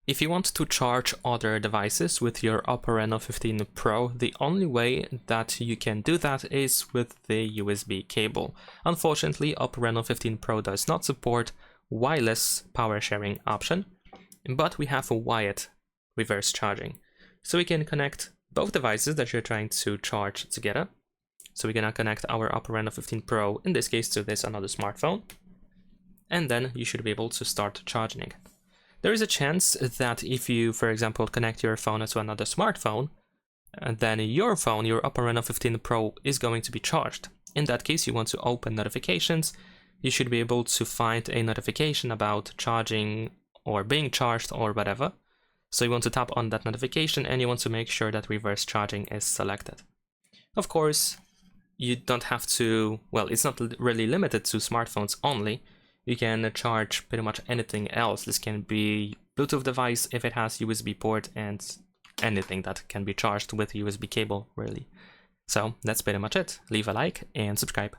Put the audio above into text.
If you want to charge other devices with your OPPO Reno 15 Pro, the only way that you can do that is with the USB cable. Unfortunately, OPPO Reno 15 Pro does not support wireless power sharing option, but we have a wired reverse charging. So we can connect both devices that you're trying to charge together. So we're gonna connect our OPPO Reno 15 Pro, in this case to this another smartphone, and then you should be able to start charging it. There is a chance that if you, for example, connect your phone to another smartphone, then your phone, your OPPO Reno 15 Pro, is going to be charged. In that case, you want to open notifications. You should be able to find a notification about charging or being charged or whatever. So you want to tap on that notification and you want to make sure that reverse charging is selected. Of course, you don't have to, well, it's not really limited to smartphones only. You can charge pretty much anything else. This can be Bluetooth device if it has USB port and anything that can be charged with USB cable, really. So that's pretty much it. Leave a like and subscribe.